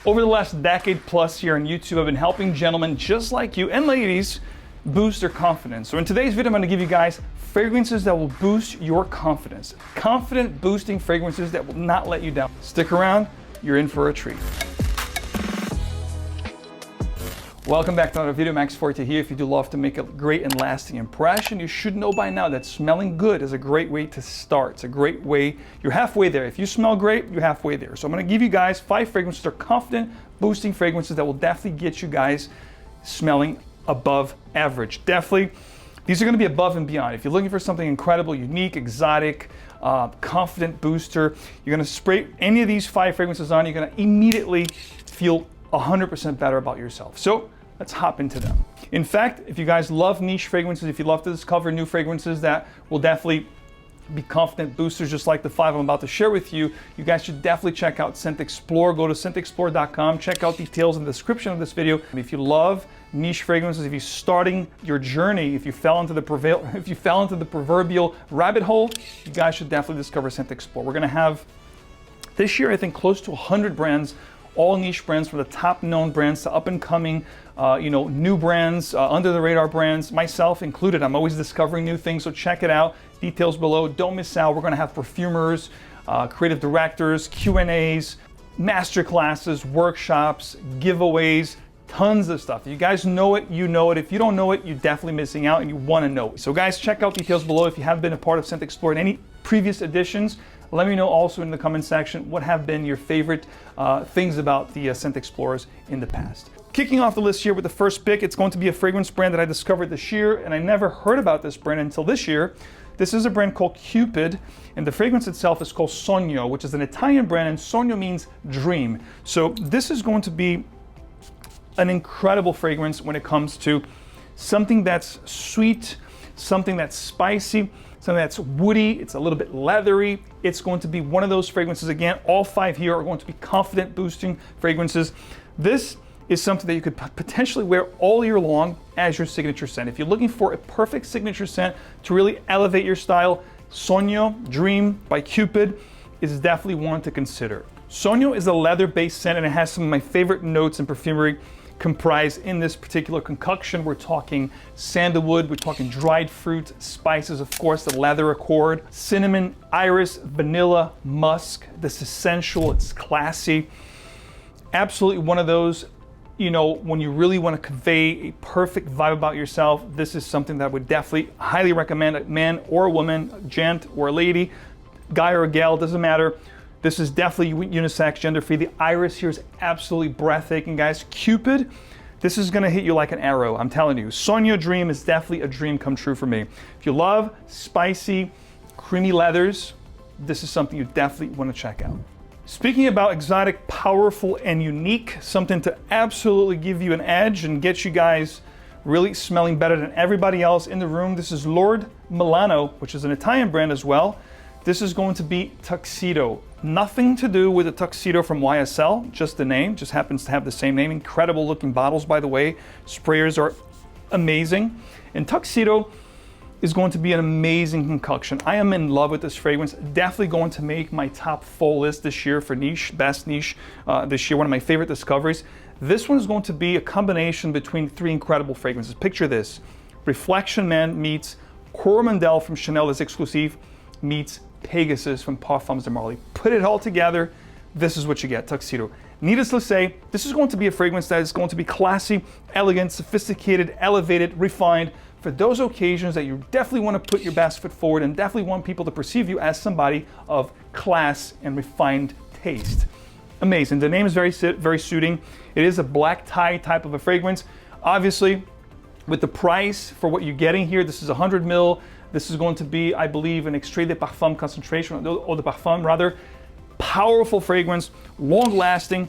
Over the last decade plus here on YouTube, I've been helping gentlemen just like you and ladies boost their confidence. So in today's video, I'm going to give you guys fragrances that will boost your confidence. Confident boosting fragrances that will not let you down. Stick around, you're in for a treat. Welcome back to another video. 𝗵𝗲 here. If you do love to make a great and lasting impression, you should know by now that smelling good is a great way to start. It's a great way. You're halfway there. If you smell great, you're halfway there. So I'm going to give you guys 5 fragrances that are confident boosting fragrances that will definitely get you guys smelling above average. Definitely, these are going to be above and beyond. If you're looking for something incredible, unique, exotic, confident booster, you're going to spray any of these 5 fragrances on, you're going to immediately feel 100% better about yourself. So let's hop into them. In fact, if you guys love niche fragrances, if you love to discover new fragrances that will definitely be confident boosters just like the 5 I'm about to share with you, you guys should definitely check out SCENTXPLORE. Go to SCENTXPLORE.com, check out details in the description of this video. If you love niche fragrances, if you're starting your journey, if you fell into the proverbial rabbit hole, you guys should definitely discover SCENTXPLORE. We're gonna have this year, I think, close to 100 brands, all niche brands, from the top known brands to up and coming, new brands, under the radar brands, myself included. I'm always discovering new things, so check it out. Details below. Don't miss out. We're going to have perfumers, creative directors, Q&As, master classes, workshops, giveaways, tons of stuff. If you guys know it, you know it. If you don't know it, you're definitely missing out and you want to know it. So guys, check out details below. If you haven't been a part of SCENTXPLORE in any previous editions, let me know also in the comment section what have been your favorite things about the SCENTXPLOREs in the past. Kicking off the list here with the first pick, it's going to be a fragrance brand that I discovered this year, and I never heard about this brand until this year. This is a brand called Cupid, and the fragrance itself is called Sogno, which is an Italian brand, and Sogno means dream. So this is going to be an incredible fragrance when it comes to something that's sweet, something that's spicy, something that's woody, it's a little bit leathery. It's going to be one of those fragrances. Again, all 5 here are going to be confident boosting fragrances. This is something that you could potentially wear all year long as your signature scent. If you're looking for a perfect signature scent to really elevate your style, Sogno Dream by Cupid is definitely one to consider. Sogno is a leather-based scent, and it has some of my favorite notes in perfumery comprised in this particular concoction. We're talking sandalwood, we're talking dried fruit, spices, of course, the leather accord, cinnamon, iris, vanilla, musk. This is sensual, it's classy. Absolutely one of those, when you really want to convey a perfect vibe about yourself, this is something that I would definitely highly recommend. A man or a woman, a gent or a lady, guy or a gal, doesn't matter. This is definitely unisex, gender-free. The iris here is absolutely breathtaking, guys. Cupid, this is gonna hit you like an arrow, I'm telling you. Sogno Dream is definitely a dream come true for me. If you love spicy, creamy leathers, this is something you definitely wanna check out. Speaking about exotic, powerful, and unique, something to absolutely give you an edge and get you guys really smelling better than everybody else in the room, this is Lord Milano, which is an Italian brand as well. This is going to be Tuxedo. Nothing to do with the Tuxedo from YSL, just the name, just happens to have the same name. Incredible looking bottles, by the way. Sprayers are amazing. And Tuxedo is going to be an amazing concoction. I am in love with this fragrance. Definitely going to make my top fall list this year for niche, best niche this year, one of my favorite discoveries. This one is going to be a combination between 3 incredible fragrances. Picture this. Reflection Man meets Coromandel from Chanel Les Exclusifs meets Pegasus from Parfums de Marly. Put it all together, this is what you get, Tuxedo. Needless to say, this is going to be a fragrance that is going to be classy, elegant, sophisticated, elevated, refined, for those occasions that you definitely want to put your best foot forward and definitely want people to perceive you as somebody of class and refined taste. Amazing. The name is very suiting. It is a black tie type of a fragrance. Obviously, with the price for what you're getting here, this is 100 ml. This is going to be, I believe, an extrait de parfum concentration, or de parfum rather. Powerful fragrance, long lasting.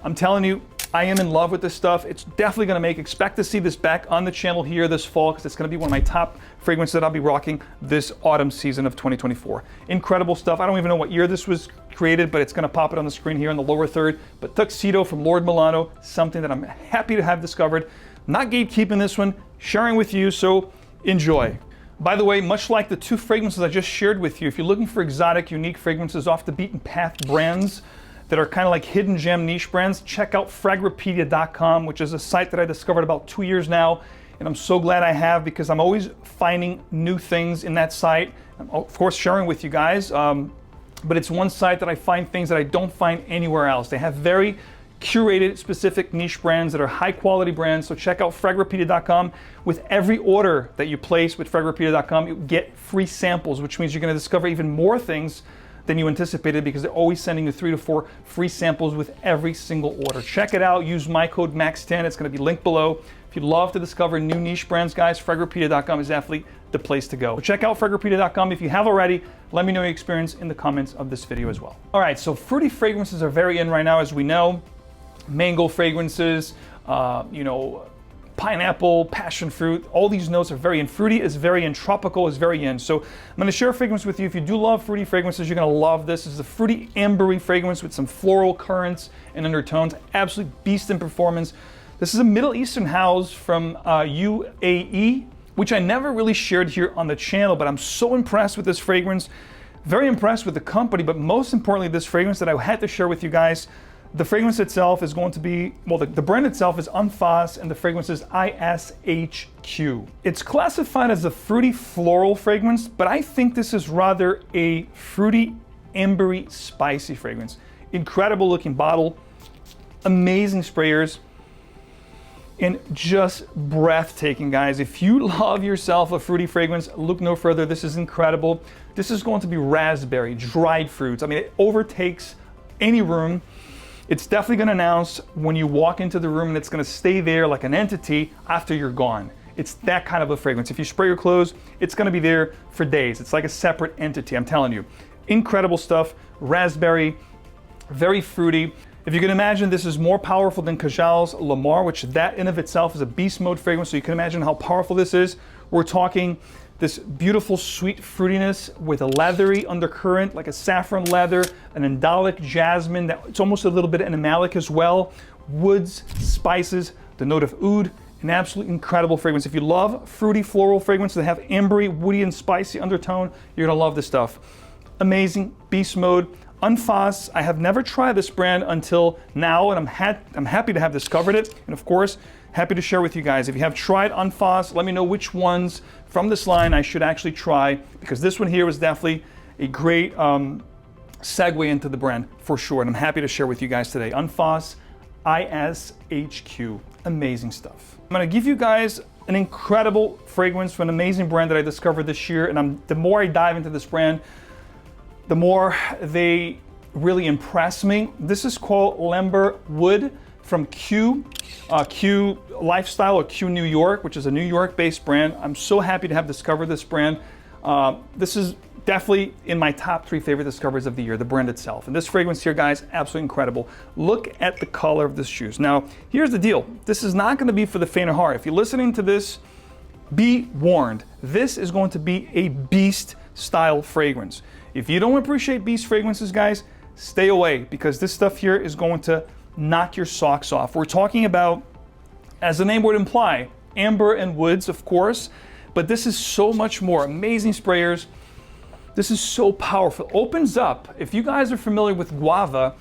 I'm telling you, I am in love with this stuff. It's definitely gonna expect to see this back on the channel here this fall, because it's gonna be one of my top fragrances that I'll be rocking this autumn season of 2024. Incredible stuff. I don't even know what year this was created, but it's gonna pop it on the screen here in the lower third. But Tuxedo from Lord Milano, something that I'm happy to have discovered. Not gatekeeping this one, sharing with you, so enjoy. By the way, much like the 2 fragrances I just shared with you, if you're looking for exotic, unique fragrances off the beaten path brands that are kind of like hidden gem niche brands, check out 𝗏𝗏𝗏𝗏.com, which is a site that I discovered about 2 years now. And I'm so glad I have, because I'm always finding new things in that site. I'm of course sharing with you guys, but it's one site that I find things that I don't find anywhere else. They have very curated specific niche brands that are high quality brands. So check out 𝗏𝗏𝗏𝗏.com. With every order that you place with 𝗏𝗏𝗏𝗏.com, you get free samples, which means you're going to discover even more things than you anticipated, because they're always sending you 3 to 4 free samples with every single order. Check it out. Use my code MAX10. It's going to be linked below. If you'd love to discover new niche brands, guys, 𝗏𝗏𝗏𝗏.com is definitely the place to go. So check out 𝗏𝗏𝗏𝗏.com. If you have already, let me know your experience in the comments of this video as well. All right, so fruity fragrances are very in right now, as we know. Mango fragrances, you know, pineapple, passion fruit, all these notes are very in. Fruity is very in, tropical is very in. So I'm going to share a fragrance with you. If you do love fruity fragrances, you're going to love this. This is a fruity ambery fragrance with some floral currents and undertones. Absolute beast in performance. This is a Middle Eastern house from UAE, which I never really shared here on the channel, but I'm so impressed with this fragrance. Very impressed with the company, but most importantly, this fragrance that I had to share with you guys. The fragrance itself is going to be, well, the brand itself is 𝗵𝗲, and the fragrance is ISHQ. It's classified as a fruity floral fragrance, but I think this is rather a fruity, ambery, spicy fragrance. Incredible looking bottle, amazing sprayers, and just breathtaking, guys. If you love yourself a fruity fragrance, look no further. This is incredible. This is going to be raspberry, dried fruits. I mean, it overtakes any room. It's definitely going to announce when you walk into the room, and it's going to stay there like an entity after you're gone. It's that kind of a fragrance. If you spray your clothes, it's going to be there for days. It's like a separate entity, I'm telling you. Incredible stuff. Raspberry, very fruity. If you can imagine, this is more powerful than Kajal's Le Mar, which that in of itself is a beast mode fragrance. So you can imagine how powerful this is. We're talking this beautiful sweet fruitiness with a leathery undercurrent, like a saffron leather, an indolic jasmine, that it's almost a little bit animalic as well. Woods, spices, the note of oud, an absolutely incredible fragrance. If you love fruity floral fragrances that have ambery, woody, and spicy undertone, you're gonna love this stuff. Amazing, beast mode. 𝗵𝗲, I have never tried this brand until now, and I'm happy to have discovered it. And of course, happy to share with you guys. If you have tried 𝗵𝗲, let me know which ones from this line I should actually try, because this one here was definitely a great segue into the brand for sure. And I'm happy to share with you guys today. 𝗵𝗲 ISHQ. Amazing stuff. I'm gonna give you guys an incredible fragrance from an amazing brand that I discovered this year. And the more I dive into this brand, the more they really impress me. This is called Lamber Wood from Q Lifestyle, or Q New York, which is a New York-based brand. I'm so happy to have discovered this brand. This is definitely in my top 3 favorite discoveries of the year, the brand itself. And this fragrance here, guys, absolutely incredible. Look at the color of this shoes. Now, here's the deal. This is not gonna be for the faint of heart. If you're listening to this, be warned. This is going to be a beast style fragrance. If you don't appreciate beast fragrances, guys, stay away, because this stuff here is going to knock your socks off. We're talking about, as the name would imply, amber and woods, of course, but this is so much more. Amazing sprayers. This is so powerful. Opens up. If you guys are familiar with guava,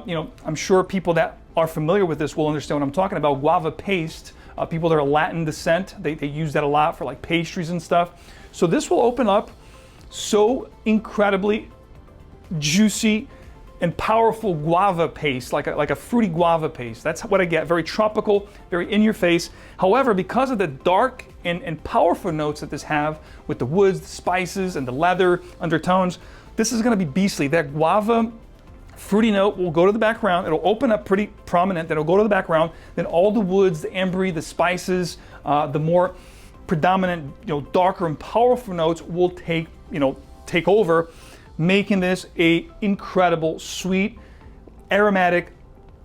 you know, I'm sure people that are familiar with this will understand what I'm talking about. Guava paste. People that are Latin descent, they use that a lot for like pastries and stuff. So this will open up so incredibly juicy and powerful guava paste, like a fruity guava paste. That's what I get. Very tropical, very in your face. However, because of the dark and powerful notes that this have with the woods, the spices, and the leather undertones, this is gonna be beastly. That guava fruity note will go to the background. It'll open up pretty prominent, then it'll go to the background. Then all the woods, the ambery, the spices, the more predominant, darker and powerful notes will take over, making this a incredible, sweet, aromatic,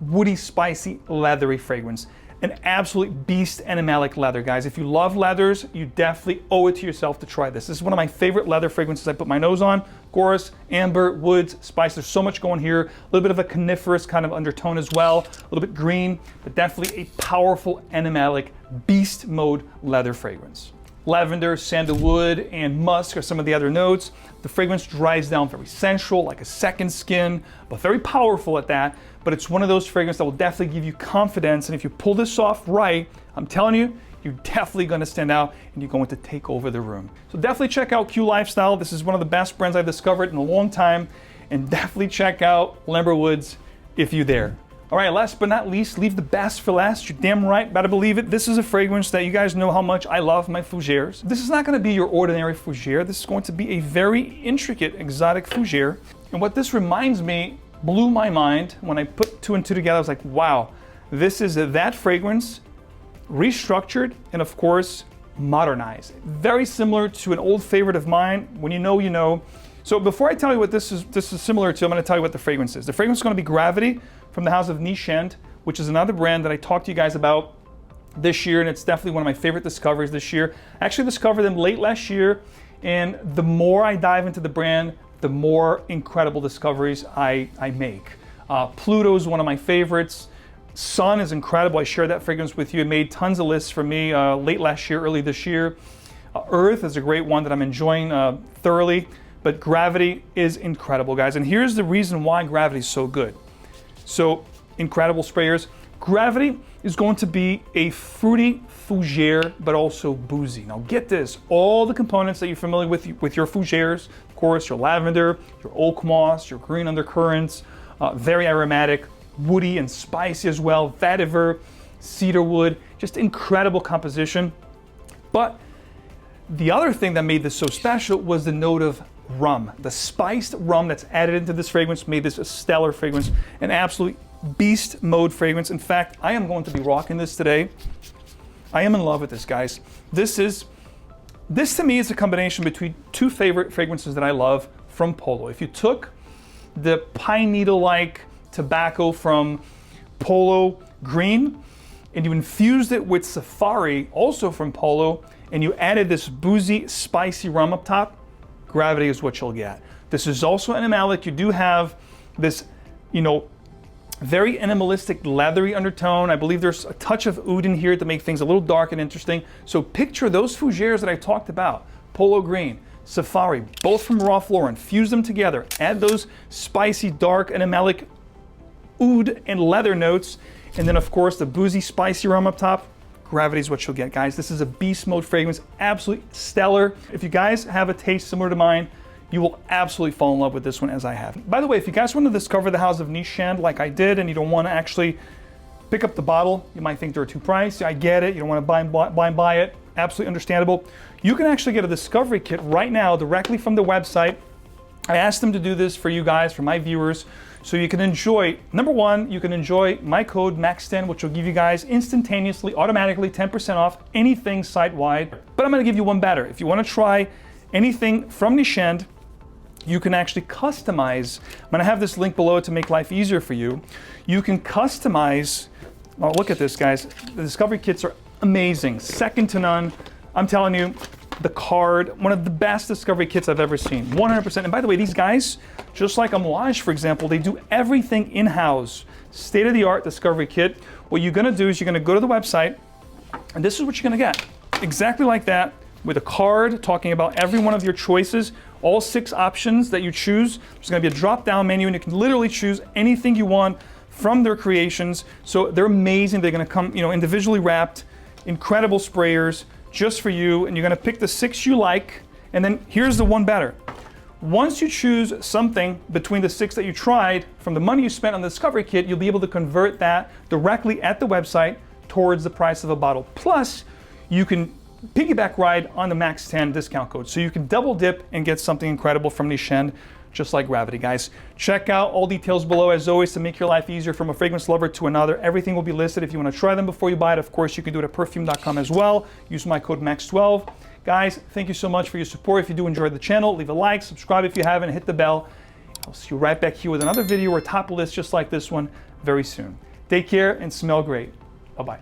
woody, spicy, leathery fragrance. An absolute beast animalic leather, guys. If you love leathers, you definitely owe it to yourself to try this. This is one of my favorite leather fragrances I put my nose on. Of course, amber, woods, spice. There's so much going here. A little bit of a coniferous kind of undertone as well. A little bit green, but definitely a powerful animalic beast mode leather fragrance. lavender, sandalwood, and musk are some of the other notes. The fragrance dries down very sensual, like a second skin, but very powerful at that. But it's one of those fragrances that will definitely give you confidence. And if you pull this off right, I'm telling you, you're definitely going to stand out and you're going to take over the room. So definitely check out Q Lifestyle. This is one of the best brands I've discovered in a long time. And definitely check out Lamber Woods if you're there. All right, last but not least, leave the best for last. You're damn right, better believe it. This is a fragrance that you guys know how much I love my fougères. This is not going to be your ordinary fougère. This is going to be a very intricate, exotic fougère. And what this reminds me, blew my mind when I put two and two together. I was like, wow, this is that fragrance restructured and of course modernized. Very similar to an old favorite of mine. When you know, you know. So before I tell you what this is similar to, I'm going to tell you what the fragrance is. The fragrance is going to be 𝗏𝗏 from the house of Nicheend, which is another brand that I talked to you guys about this year, and it's definitely one of my favorite discoveries this year. I actually discovered them late last year, and the more I dive into the brand, the more incredible discoveries I make. Pluto is one of my favorites. Sun is incredible. I shared that fragrance with you. It made tons of lists for me late last year, early this year. Earth is a great one that I'm enjoying thoroughly, but 𝗏𝗏 is incredible, guys. And here's the reason why 𝗏𝗏 is so good. So, incredible sprayers. 𝗏𝗏 is going to be a fruity fougère, but also boozy. Now get this, all the components that you're familiar with your fougères, of course, your lavender, your oak moss, your green undercurrents, very aromatic, woody and spicy as well, vetiver, cedarwood, just incredible composition. But the other thing that made this so special was the note of rum. The spiced rum that's added into this fragrance made this a stellar fragrance, an absolute beast mode fragrance. In fact, I am going to be rocking this today. I am in love with this, guys. This to me is a combination between two favorite fragrances that I love from Polo. If you took the pine needle-like tobacco from Polo Green and you infused it with Safari, also from Polo, and you added this boozy, spicy rum up top, 𝗏𝗏 is what you'll get. This is also animalic. You do have this, very animalistic, leathery undertone. I believe there's a touch of oud in here to make things a little dark and interesting. So picture those fougères that I talked about, Polo Green, Safari, both from Ralph Lauren. Fuse them together. Add those spicy, dark, animalic oud and leather notes. And then, of course, the boozy, spicy rum up top. 𝗏𝗏 is what you'll get, guys. This is a beast mode fragrance, absolutely stellar. If you guys have a taste similar to mine, you will absolutely fall in love with this one as I have. By the way, if you guys want to discover the house of Nicheend like I did and you don't want to actually pick up the bottle, you might think they're too pricey. I get it. You don't want to buy it. Absolutely understandable. You can actually get a discovery kit right now directly from the website. I asked them to do this for you guys, for my viewers, so you can enjoy, number one, you can enjoy my code MAX10, which will give you guys instantaneously, automatically 10% off anything site-wide. But I'm going to give you one better. If you want to try anything from Nicheend, you can actually customize. I'm going to have this link below to make life easier for you. You can customize. Oh, look at this, guys. The discovery kits are amazing, second to none. I'm telling you, the card, one of the best discovery kits I've ever seen, 100%. And by the way, these guys, just like Amiage, for example, they do everything in-house, state-of-the-art discovery kit. What you're gonna do is you're gonna go to the website, and this is what you're gonna get. Exactly like that, with a card talking about every one of your choices, all 6 options that you choose. There's gonna be a drop-down menu, and you can literally choose anything you want from their creations. So they're amazing. They're gonna come, individually wrapped, incredible sprayers, just for you, and you're gonna pick the 6 you like, and then here's the one better. Once you choose something between the 6 that you tried, from the money you spent on the discovery kit, you'll be able to convert that directly at the website towards the price of a bottle. Plus, you can piggyback ride on the MAX10 discount code. So you can double dip and get something incredible from Nicheend, just like 𝗏𝗏, guys. Check out all details below, as always, to make your life easier from a fragrance lover to another. Everything will be listed. If you want to try them before you buy it, of course, you can do it at perfume.com as well. Use my code MAX12. Guys, thank you so much for your support. If you do enjoy the channel, leave a like, subscribe if you haven't, hit the bell. I'll see you right back here with another video or top list just like this one very soon. Take care and smell great. Bye-bye.